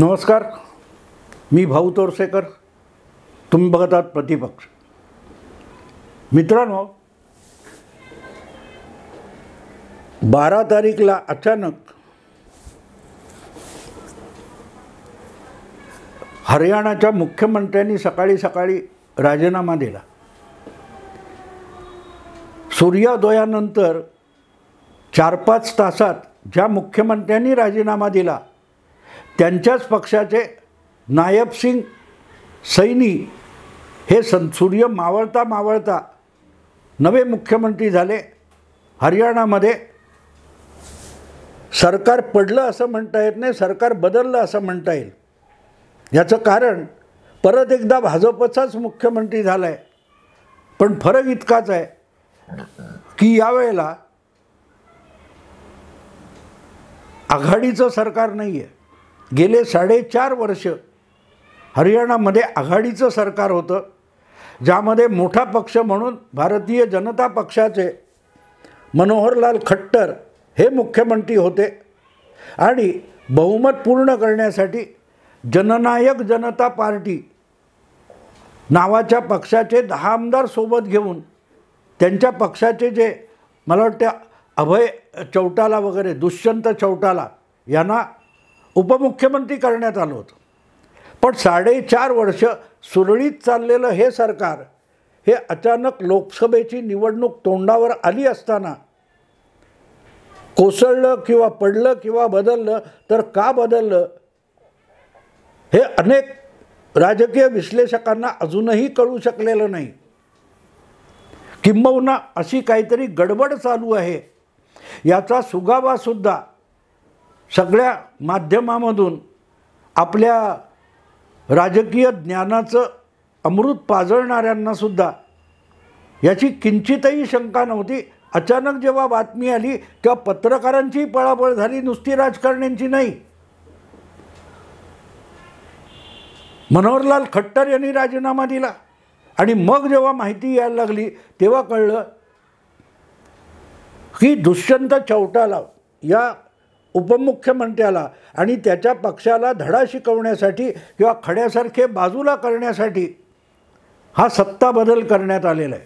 नमस्कार, मी भाऊ तोरसेकर. तुम्ही बघत आहात प्रतिपक्ष. मित्रांनो, 12 तारीखला अचानक हरियाणाच्या मुख्यमंत्र्यांनी सकाळी राजीनामा दिला. सूर्योदयानंतर 4-5 तासात ज्या मुख्यमंत्र्यांनी राजीनामा दिला त्यांच्याच पक्षाचे नायब सिंग सैनी हे सूर्य मावळता नवे मुख्यमंत्री झाले. हरियाणामध्ये सरकार पडलं असं म्हणता येत नाही, सरकार बदललं असं म्हणता येईल. याचं कारण परत एकदा भाजपचाच मुख्यमंत्री झाला आहे. पण फरक इतकाच आहे की यावेळेला आघाडीचं सरकार नाही आहे. गेले 4.5 वर्ष हरियाणामध्ये आघाडीचं सरकार होतं, ज्यामध्ये मोठा पक्ष म्हणून भारतीय जनता पक्षाचे मनोहरलाल खट्टर हे मुख्यमंत्री होते आणि बहुमत पूर्ण करण्यासाठी जननायक जनता पार्टी नावाच्या पक्षाचे 10 आमदार सोबत घेऊन त्यांच्या पक्षाचे जे मला वाटतं अभय चौटाला वगैरे दुष्यंत चौटाला यांना उपमुख्यमंत्री करण्यात आलं होतं. पण 4.5 वर्ष सुरळीत चाललेलं हे सरकार हे अचानक लोकसभेची निवडणूक तोंडावर आली असताना कोसळलं किंवा पडलं किंवा बदललं, तर का बदललं हे अनेक राजकीय विश्लेषकांना अजूनही कळू शकलेलं नाही. किंबहुना अशी काहीतरी गडबड चालू आहे याचा सुगावासुद्धा सगळ्या माध्यमामधून आपल्या राजकीय ज्ञानाचं अमृत पाजळणाऱ्यांनासुद्धा याची किंचितही शंका नव्हती. अचानक जेव्हा बातमी आली तेव्हा पत्रकारांची पळापळ झाली, नुसती राजकारण्यांची नाही. मनोहरलाल खट्टर यांनी राजीनामा दिला आणि मग जेव्हा माहिती यायला लागली तेव्हा कळलं की दुष्यंत चौटाला या उपमुख्यमंत्र्याला आणि त्याच्या पक्षाला धडा शिकवण्यासाठी किंवा खड्यासारखे बाजूला करण्यासाठी हा सत्ता बदल करण्यात आलेला आहे.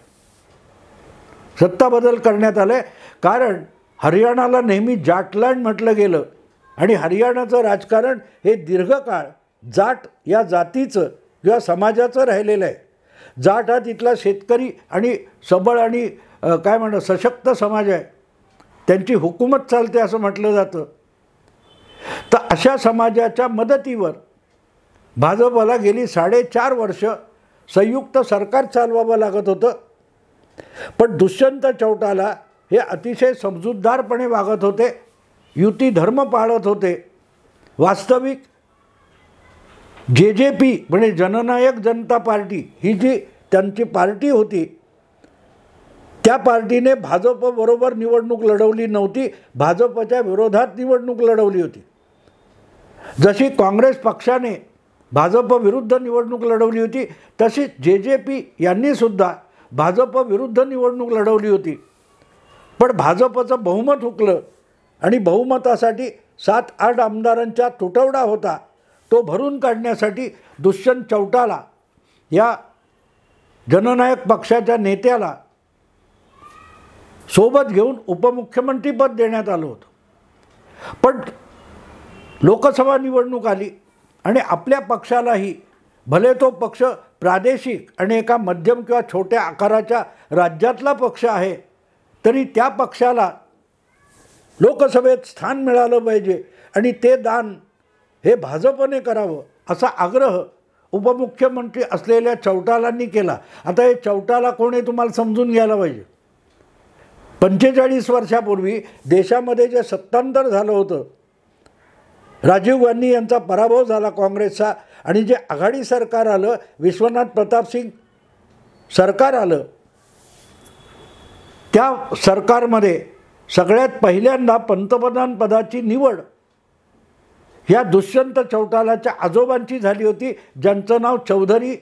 सत्ता बदल करण्यात आला आहे कारण हरियाणाला नेहमी जाटलँड म्हटलं गेलं आणि हरियाणाचं राजकारण हे दीर्घकाळ जाट या जातीचं किंवा समाजाचं राहिलेलं आहे. जाट हा तिथला शेतकरी आणि सबळ आणि सशक्त समाज आहे, त्यांची हुकूमत चालते असं म्हटलं जातं. तर अशा समाजाच्या मदतीवर भाजपला गेली 4.5 वर्ष संयुक्त सरकार चालवावं लागत होतं. पण दुष्यंत चौटाला हे अतिशय समजूतदारपणे वागत होते, युती धर्म पाळत होते. वास्तविक JJP म्हणजे जननायक जनता पार्टी ही जी त्यांची पार्टी होती त्या पार्टीने भाजपबरोबर निवडणूक लढवली नव्हती, भाजपच्या विरोधात निवडणूक लढवली होती. जशी काँग्रेस पक्षाने भाजप विरुद्ध निवडणूक लढवली होती तशीच JJP यांनीसुद्धा भाजप विरुद्ध निवडणूक लढवली होती. पण भाजपचं बहुमत हुकलं आणि बहुमतासाठी 7-8 आमदारांचा तुटवडा होता. तो भरून काढण्यासाठी दुष्यंत चौटाला या जननायक पक्षाच्या नेत्याला सोबत घेऊन उपमुख्यमंत्रीपद देण्यात आलं होतं. पण लोकसभा निवडणूक आली आणि आपल्या पक्षालाही, भले तो पक्ष प्रादेशिक आणि एका मध्यम किंवा छोट्या आकाराच्या राज्यातला पक्ष आहे, तरी त्या पक्षाला लोकसभेत स्थान मिळालं पाहिजे आणि ते दान हे भाजपने करावं असा आग्रह उपमुख्यमंत्री असलेल्या चौटालांनी केला. आता हे चौटाला कोण आहे तुम्हाला समजून घ्यायला पाहिजे. 45 वर्षापूर्वी देशामध्ये जे सत्तांतर झालं होतं, राजीव गांधी यांचा पराभव झाला काँग्रेसचा आणि जे आघाडी सरकार आलं, विश्वनाथ प्रताप सिंग सरकार आलं, त्या सरकारमध्ये सगळ्यात पहिल्यांदा पंतप्रधान पदाची निवड ह्या दुष्यंत चौटालाच्या आजोबांची झाली होती, ज्यांचं नाव चौधरी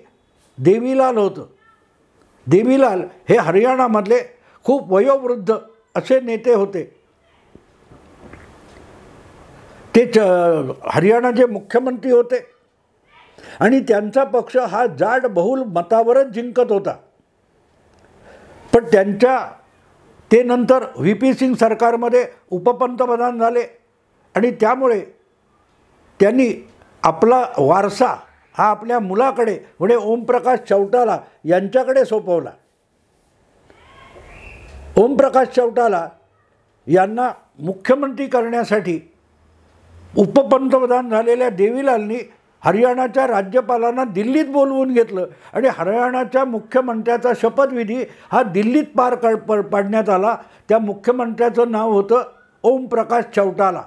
देवीलाल होतं. देवीलाल हे हरियाणामधले खूप वयोवृद्ध असे नेते होते. ते हरियाणाचे मुख्यमंत्री होते आणि त्यांचा पक्ष हा जाड बहुल मतावरच जिंकत होता. पण ते नंतर व्ही पी सिंग सरकारमध्ये उपपंतप्रधान झाले आणि त्यामुळे त्यांनी आपला वारसा हा आपल्या मुलाकडे म्हणजे ओमप्रकाश चौटाला यांच्याकडे सोपवला. ओमप्रकाश चौटाला यांना मुख्यमंत्री करण्यासाठी उपपंतप्रधान झालेल्या देवीलालनी हरियाणाच्या राज्यपालांना दिल्लीत बोलवून घेतलं आणि हरियाणाच्या मुख्यमंत्र्याचा शपथविधी हा दिल्लीत पाडण्यात आला. त्या मुख्यमंत्र्याचं नाव होतं ओमप्रकाश चौटाला.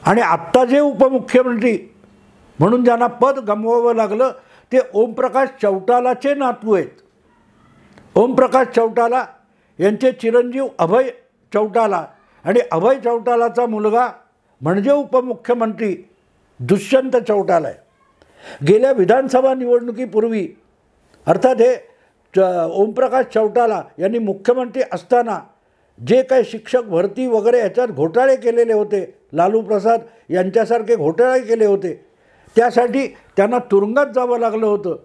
आणि आत्ता जे उपमुख्यमंत्री म्हणून ज्यांना पद गमवावं लागलं ते ओमप्रकाश चौटालाचे नातू आहेत. ओमप्रकाश चौटाला यांचे चिरंजीव अभय चौटाला आणि अभय चौटालाचा मुलगा म्हणजे उपमुख्यमंत्री दुष्यंत चौटाला आहे. गेल्या विधानसभा निवडणुकीपूर्वी अर्थात हे ओमप्रकाश चौटाला यांनी मुख्यमंत्री असताना जे काही शिक्षक भरती वगैरे याच्यात घोटाळे केलेले होते, लालू प्रसाद यांच्यासारखे घोटाळे केले होते, त्यासाठी त्यांना तुरुंगात जावं लागलं होतं.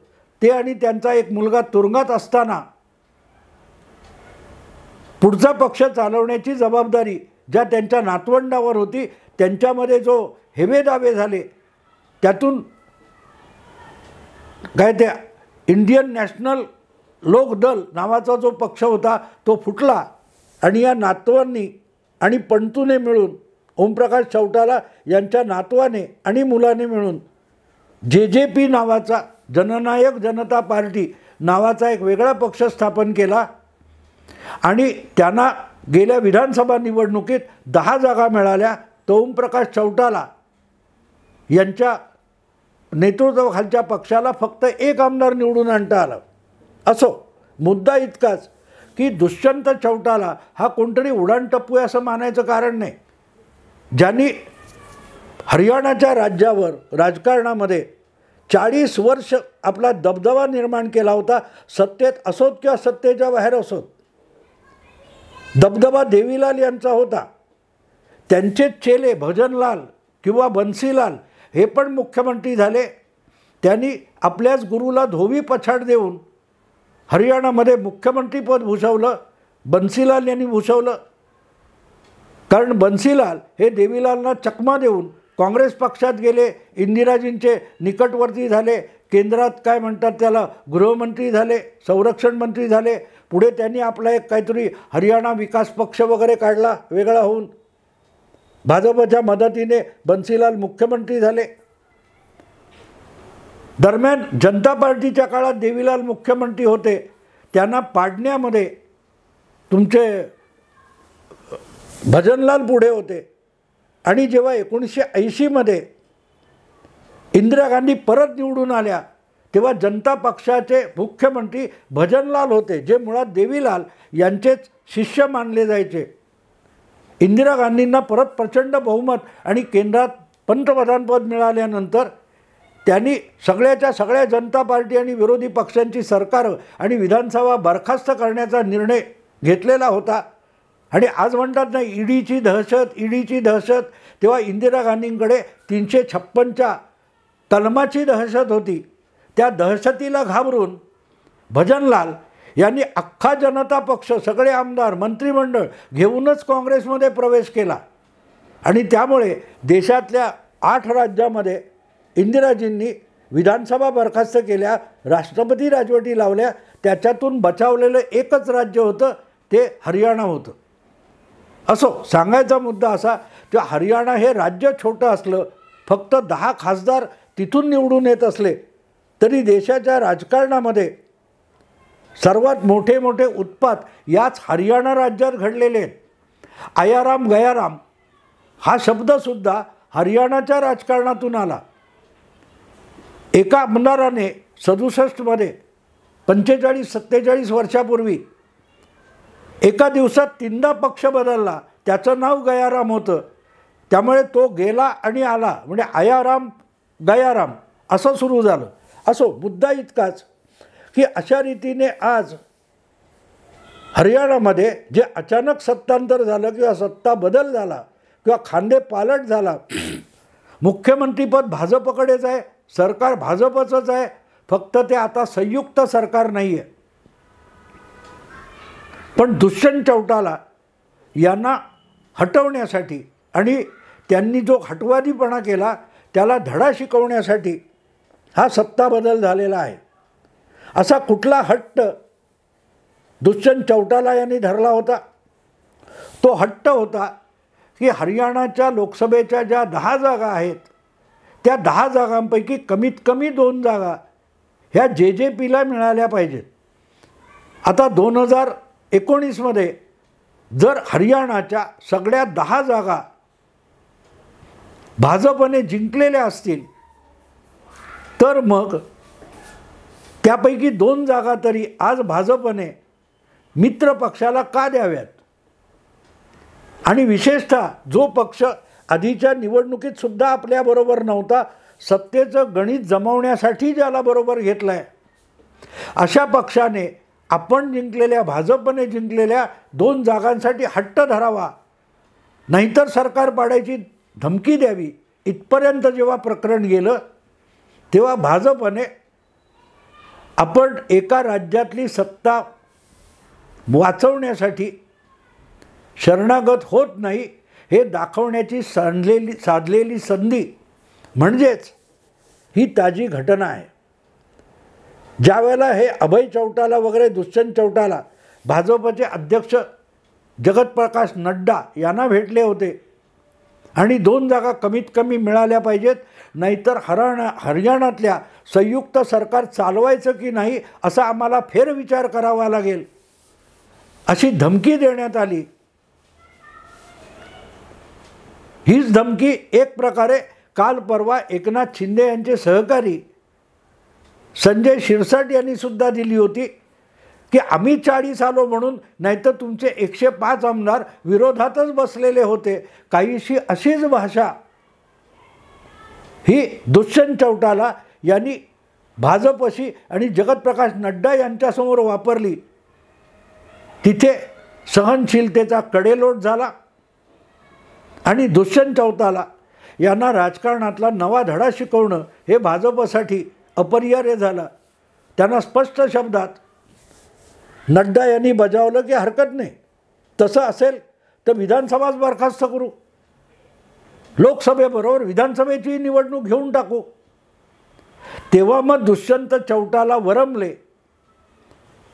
ते आणि त्यांचा एक मुलगा तुरुंगात असताना पुढचा पक्ष चालवण्याची जबाबदारी ज्या त्यांच्या नातवंडावर होती, त्यांच्यामध्ये जो हेवेदावे झाले त्यातून काय त्या इंडियन नॅशनल लोकदल नावाचा जो पक्ष होता तो फुटला आणि या नातवांनी आणि पंतूने मिळून ओमप्रकाश चौटाला यांच्या नातवाने आणि मुलाने मिळून JJP नावाचा जननायक जनता पार्टी नावाचा एक वेगळा पक्ष स्थापन केला आणि त्यांना गेल्या विधानसभा निवडणुकीत 10 जागा मिळाल्या. तर ओमप्रकाश चौटाला यांच्या नेतृत्वाखालच्या पक्षाला फक्त 1 आमदार निवडून आणता आला. असो, मुद्दा इतकाच की दुष्यंत चौटाला हा कोणतरी उडाणटप्पू आहे असं मानायचं कारण नाही. ज्यांनी हरियाणाच्या राज्यावर राजकारणामध्ये 40 वर्ष आपला दबदबा निर्माण केला होता, सत्तेत असोत किंवा सत्तेच्या बाहेर असोत. दबदबा देवीलाल यांचा होता. त्यांचे चेले भजनलाल किंवा बन्सीलाल हे पण मुख्यमंत्री झाले. त्यांनी आपल्याच गुरुला धोबी पछाड देऊन हरियाणामध्ये मुख्यमंत्रीपद भूषवलं. बन्सीलाल यांनी भूषवलं कारण बन्सीलाल हे देवीलालना चकमा देऊन काँग्रेस पक्षात गेले, इंदिराजींचे निकटवर्ती झाले, केंद्रात काय म्हणतात त्याला गृहमंत्री झाले, संरक्षण मंत्री झाले. पुढे त्यांनी आपला एक काहीतरी हरियाणा विकास पक्ष वगैरे काढला वेगळा होऊन. भाजपच्या मदतीने बन्सीलाल मुख्यमंत्री झाले. दरम्यान जनता पार्टीच्या काळात देवीलाल मुख्यमंत्री होते. त्यांना पाडण्यामध्ये तुमचे भजनलाल पुढे होते आणि जेव्हा 1980 इंदिरा गांधी परत निवडून आल्या तेव्हा जनता पक्षाचे मुख्यमंत्री भजनलाल होते, जे मुळात देवीलाल यांचेच शिष्य मानले जायचे. इंदिरा गांधींना परत प्रचंड बहुमत आणि केंद्रात पंतप्रधानपद मिळाल्यानंतर त्यांनी सगळ्या जनता पार्टी आणि विरोधी पक्षांची सरकारं आणि विधानसभा बरखास्त करण्याचा निर्णय घेतलेला होता. आणि आज म्हणतात ना ईडीची दहशत, तेव्हा इंदिरा गांधींकडे 356च्या कलमाची दहशत होती. त्या दहशतीला घाबरून भजनलाल यांनी अख्खा जनता पक्ष, सगळे आमदार, मंत्रिमंडळ घेऊनच काँग्रेसमध्ये प्रवेश केला आणि त्यामुळे देशातल्या 8 राज्यामध्ये इंदिराजींनी विधानसभा बरखास्त केल्या, राष्ट्रपती राजवटी लावल्या. त्याच्यातून बचावलेलं एकच राज्य होतं ते हरियाणा होतं. असो, सांगायचा मुद्दा असा की हरियाणा हे राज्य छोटं असलं, फक्त 10 खासदार तिथून निवडून येत असले तरी देशाच्या राजकारणामध्ये सर्वात मोठे मोठे उत्पात याच हरियाणा राज्यात घडलेले आहेत. आयाराम गयाराम हा शब्दसुद्धा हरियाणाच्या राजकारणातून आला. एका आमदाराने 67 45-47 वर्षापूर्वी एका दिवसात 3दा पक्ष बदलला. त्याचं नाव गयाराम होतं, त्यामुळे तो गेला आणि आला म्हणजे आयाराम गयाराम असं सुरू झालं. असो, मुद्दा इतकाच की अशा रीतीने आज हरियाणामध्ये जे अचानक सत्तांतर झालं किंवा सत्ता बदल झाला किंवा खांदे पालट झाला, मुख्यमंत्रीपद भाजपकडेच आहे, सरकार भाजपचंच आहे, फक्त ते आता संयुक्त सरकार नाही आहे. पण दुष्यंत चौटाला यांना हटवण्यासाठी आणि त्यांनी जो हटवादीपणा केला त्याला धडा शिकवण्यासाठी हा सत्ता बदल झालेला आहे. असा कुठला हट्ट दुष्यंत चौटाला यांनी धरला होता? तो हट्ट होता की हरियाणाच्या लोकसभेच्या ज्या 10 जागा आहेत त्या 10 जागांपैकी कमीत कमी 2 जागा ह्या JJPला मिळाल्या पाहिजेत. आता 2019मध्ये जर हरियाणाच्या सगळ्या 10 जागा भाजपने जिंकलेल्या असतील तर मग त्यापैकी 2 जागा तरी आज भाजपने मित्र पक्षाला का द्याव्यात? आणि विशेषतः जो पक्ष आधीच्या निवडणुकीत सुद्धा आपल्याबरोबर नव्हता, सत्तेचं गणित जमवण्यासाठी ज्याला बरोबर घेतलं आहे, अशा पक्षाने आपण जिंकलेल्या, भाजपने जिंकलेल्या 2 जागांसाठी हट्ट धरावा, नाहीतर सरकार पाडायची धमकी द्यावी, इथपर्यंत जेव्हा प्रकरण गेलं तेव्हा भाजपने आपण एका राज्यातली सत्ता वाचवण्यासाठी शरणागत होत नाही हे दाखवण्याची साधलेली संधी म्हणजेच ही ताजी घटना आहे. ज्या वेळेला हे अभय चौटाला वगैरे, दुष्यंत चौटाला भाजपचे अध्यक्ष जगतप्रकाश नड्डा यांना भेटले होते आणि 2 जागा कमीत कमी मिळाल्या पाहिजेत, नाहीतर हरियाणातल्या संयुक्त सरकार चालवायचं की नाही असा आम्हाला फेरविचार करावा लागेल, अशी धमकी देण्यात आली. हीच धमकी एक प्रकारे काल परवा एकनाथ शिंदे यांचे सहकारी संजय शिरसाट यांनी सुद्धा दिली होती की आम्ही 40 आलो म्हणून, नाहीतर तुमचे 105 आमदार विरोधातच बसलेले होते. काहीशी अशीच भाषा ही दुष्यंत चौटाला यांनी भाजपशी आणि जगतप्रकाश नड्डा यांच्यासमोर वापरली. तिथे सहनशीलतेचा कडेलोट झाला आणि दुष्यंत चौटाला यांना राजकारणातला नवा धडा शिकवणं हे भाजपसाठी अपरिहार्य झालं. त्यांना स्पष्ट शब्दात नड्डा यांनी बजावलं की हरकत नाही, तसं असेल तर विधानसभाच बरखास्त करू, लोकसभेबरोबर विधानसभेची निवडणूक घेऊन टाकू. तेव्हा मग दुष्यंत चौटाला वरमले,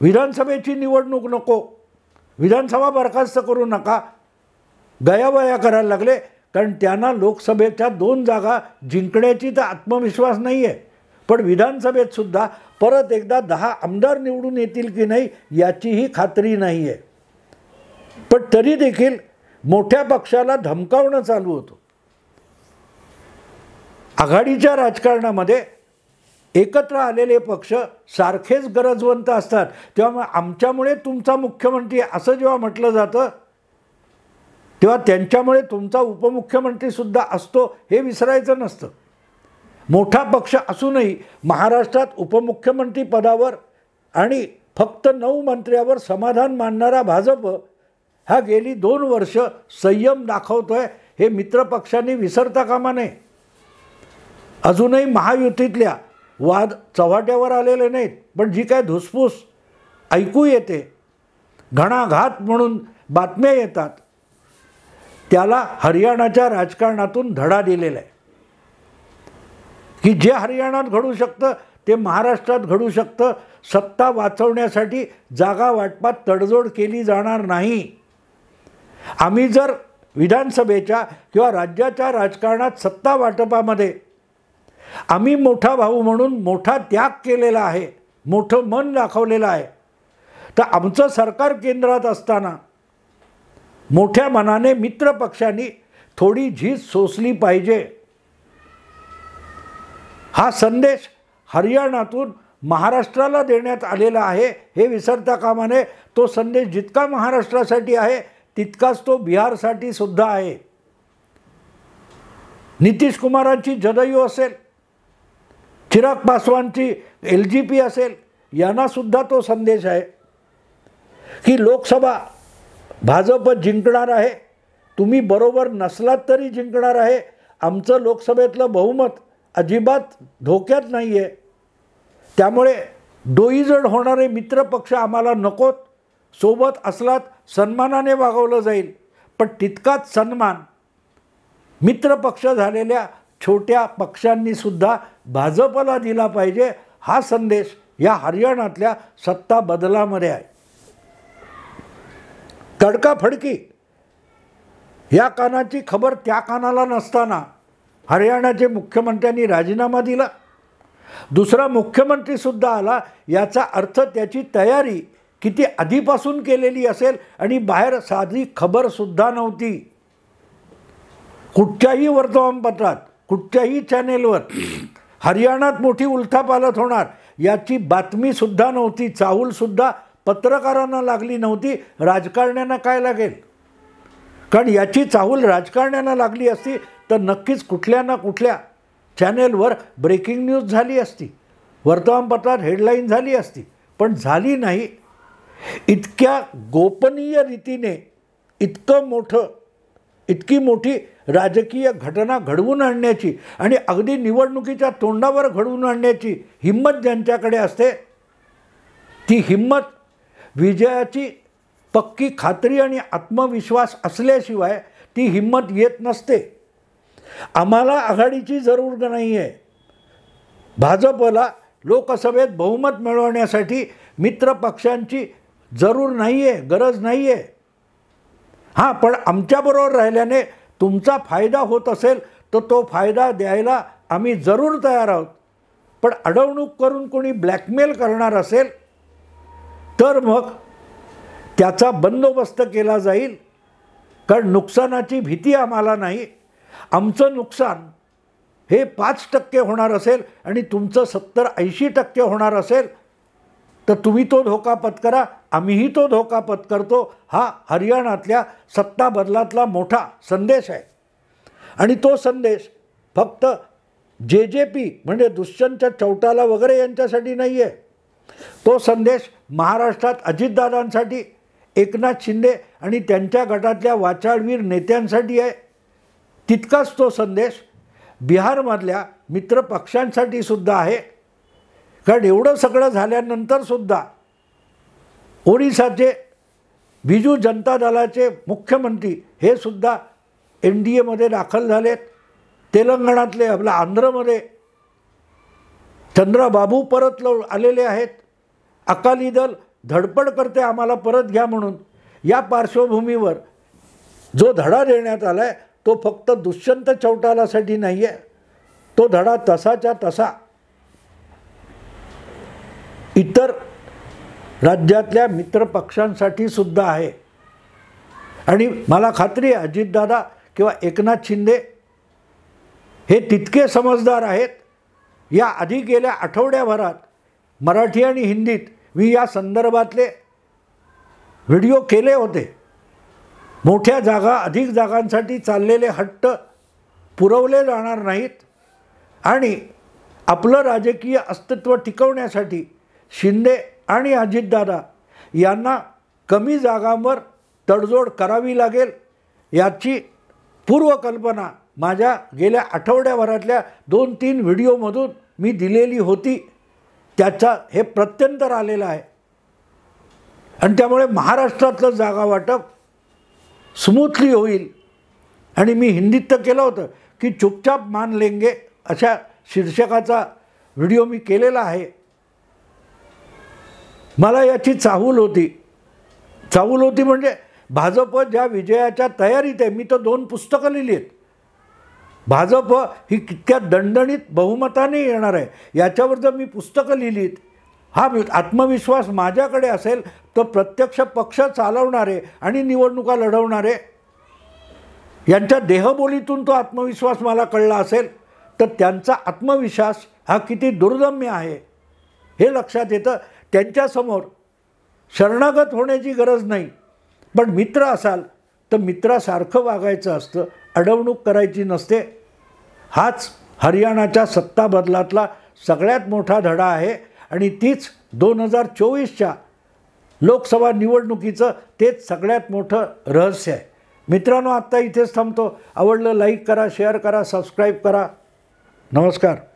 विधानसभेची निवडणूक नको, विधानसभा बरखास्त करू नका, गयावया करायला लागले. कारण त्यांना लोकसभेच्या 2 जागा जिंकण्याची तर आत्मविश्वास नाही आहे, पण विधानसभेत सुद्धा परत एकदा 10 आमदार निवडून येतील की नाही याचीही खात्री नाही आहे. पण तरी देखील मोठ्या पक्षाला धमकावणं चालू होतं. आघाडीच्या राजकारणामध्ये एकत्र आलेले पक्ष सारखेच गरजवंत असतात. तेव्हा आमच्यामुळे तुमचा मुख्यमंत्री असं जेव्हा म्हटलं जातं तेव्हा त्यांच्यामुळे तुमचा उपमुख्यमंत्रीसुद्धा असतो हे विसरायचं नसतं. मोठा पक्ष असूनही महाराष्ट्रात उपमुख्यमंत्री पदावर आणि फक्त 9 मंत्र्यावर समाधान मानणारा भाजप हा गेली 2 वर्ष संयम दाखवतोय हे मित्रपक्षांनी विसरता कामा नये. अजूनही महायुतीतल्या वाद चव्हाट्यावर आलेले नाहीत, पण जी काय धुसफूस ऐकू येते, घणाघात म्हणून बातम्या येतात, त्याला हरियाणाच्या राजकारणातून धडा दिलेला आहे की जे हरियाणात घडू शकतं ते महाराष्ट्रात घडू शकतं. सत्ता वाचवण्यासाठी जागा वाटपात तडजोड केली जाणार नाही. आम्ही जर विधानसभेच्या किंवा राज्याच्या राजकारणात सत्ता वाटपामध्ये आम्ही मोठा भाऊ म्हणून मोठा त्याग केलेला आहे, मोठं मन दाखवलेलं आहे, तर आमचं सरकार केंद्रात असताना मोठ्या मनाने मित्र पक्षांनी थोडी झीज सोसली पाहिजे. हा संदेश हरियाणातून महाराष्ट्राला देण्यात आलेला आहे हे विसरता कामा नये. तो संदेश जितका महाराष्ट्रासाठी आहे तितकाच तो बिहारसाठी सुद्धा आहे. नितीश कुमारांची जदयू असेल, चिराग पासवानची LJP असेल, यांना सुद्धा तो संदेश आहे की लोकसभा भाजप जिंकणार आहे तुम्ही बरोबर नसलात तरी जिंकणार आहे. आमचं लोकसभेतलं बहुमत अजिबात धोक्यात नाही आहे. त्यामुळे डोईजड होणारे मित्रपक्ष आम्हाला नकोत. सोबत असलात सन्मानाने वागवलं जाईल, पण तितकाच सन्मान मित्रपक्ष झालेल्या छोट्या पक्षांनीसुद्धा भाजपला दिला पाहिजे. हा संदेश या हरियाणातल्या सत्ता बदलामध्ये आहे. तडकाफडकी या कानाची खबर त्या कानाला नसताना हरियाणाचे मुख्यमंत्र्यांनी राजीनामा दिला. दुसरा मुख्यमंत्रीसुद्धा आला. याचा अर्थ त्याची तयारी किती आधीपासून केलेली असेल आणि बाहेर साधी खबरसुद्धा नव्हती. कुठच्याही वर्तमानपत्रात, कुठच्याही चॅनेलवर हरियाणात मोठी उलथापालथ होणार याची बातमीसुद्धा नव्हती. चाहूलसुद्धा पत्रकारांना लागली नव्हती. राजकारण्यांना काय लागेल? कारण याची चाहूल राजकारण्यांना लागली असती तर नक्कीच कुठल्या ना कुठल्या चॅनेलवर ब्रेकिंग न्यूज झाली असती, वर्तमानपत्रात हेडलाईन झाली असती, पण झाली नाही. इतक्या गोपनीय रीतीने इतकी मोठी राजकीय घटना घडवून आणण्याची आणि अगदी निवडणुकीच्या तोंडावर घडवून आणण्याची हिंमत ज्यांच्याकडे असते, ती हिंमत विजयाची पक्की खात्री आणि आत्मविश्वास असल्याशिवाय ती हिंमत येत नसते. आम्हाला आघाडीची जरूर नाही आहे. भाजपला लोकसभेत बहुमत मिळवण्यासाठी मित्रपक्षांची जरूर नाही आहे, गरज नाही आहे. हां, पण आमच्याबरोबर राहिल्याने तुमचा फायदा होत असेल तर तो फायदा द्यायला आम्ही जरूर तयार आहोत. पण अडवणूक करून कोणी ब्लॅकमेल करणार असेल तर मग त्याचा बंदोबस्त केला जाईल. कारण नुकसानाची भीती आम्हाला नाही. आमचं नुकसान हे 5% होणार असेल आणि तुमचं 70-80% होणार असेल तर तुम्ही तो धोका पत्करा, आम्हीही तो धोका पत्करतो. हा हरियाणातल्या सत्ता बदलातला मोठा संदेश आहे. आणि तो संदेश फक्त JJP म्हणजे दुष्यंत चौटाला वगैरे यांच्यासाठी नाही आहे. तो संदेश महाराष्ट्रात अजितदादांसाठी, एकनाथ शिंदे आणि त्यांच्या गटातल्या वाचाळवीर नेत्यांसाठी आहे. तितकाच तो संदेश बिहारमधल्या मित्रपक्षांसाठी सुद्धा आहे. कारण एवढं सगळं झाल्यानंतरसुद्धा ओडिसाचे बिजू जनता दलाचे मुख्यमंत्री हे सुद्धा NDAमध्ये दाखल झालेत. तेलंगणातले आपल्या आंध्रमध्ये चंद्राबाबू परत आलेले आहेत. अकाली दल धडपड करते आम्हाला परत घ्या म्हणून. या पार्श्वभूमीवर जो धडा देण्यात आला आहे तो फक्त दुष्यंत चौटालासाठी नाही आहे. तो धडा तसाच्या तसा इतर राज्यातल्या मित्रपक्षांसाठी सुद्धा आहे. आणि मला खात्री आहे अजितदादा किंवा एकनाथ शिंदे हे तितके समजदार आहेत. या आधी गेल्या आठवड्याभरात मराठी आणि हिंदीत मी या संदर्भातले व्हिडिओ केले होते. मोठ्या जागा, अधिक जागांसाठी चाललेले हट्ट पुरवले जाणार नाहीत आणि आपलं राजकीय अस्तित्व टिकवण्यासाठी शिंदे आणि अजितदादा यांना कमी जागांवर तडजोड करावी लागेल याची पूर्वकल्पना माझ्या गेल्या आठवड्याभरातल्या 2-3 व्हिडिओमधून मी दिलेली होती. त्याचा हे प्रत्यंतर आलेलं आहे. आणि त्यामुळे महाराष्ट्रातलं जागा वाटप स्मूथली होईल. आणि मी हिंदीत तर केलं होतं की चुपचाप मान लेंगे अशा शीर्षकाचा व्हिडिओ मी केलेला आहे. मला याची चाहूल होती म्हणजे भाजप ज्या विजयाच्या तयारीत आहे. मी तर 2 पुस्तकं लिहिली आहेत. भाजप ही कितक्या दणदणीत बहुमताने येणार आहे याच्यावर जर मी पुस्तकं लिहिलीत, हा आत्मविश्वास माझ्याकडे असेल तर प्रत्यक्ष पक्ष चालवणारे आणि निवडणुका लढवणारे यांच्या देहबोलीतून तो आत्मविश्वास मला कळला असेल तर त्यांचा आत्मविश्वास हा किती दुर्दम्य आहे हे लक्षात येतं. त्यांच्यासमोर शरणागत होण्याची गरज नाही. पण मित्र असाल तर मित्रासारखं वागायचं असतं, अडवणूक करायची नसते. हाच हरियाणाच्या सत्ता बदलातला सगळ्यात मोठा धडा आहे आणि तीच 2024च्या लोकसभा निवडणुकीचं तेच सगळ्यात मोठं रहस्य आहे. मित्रांनो, आत्ता इथेच थांबतो. आवडलं लाईक करा, शेअर करा, सबस्क्राईब करा. नमस्कार.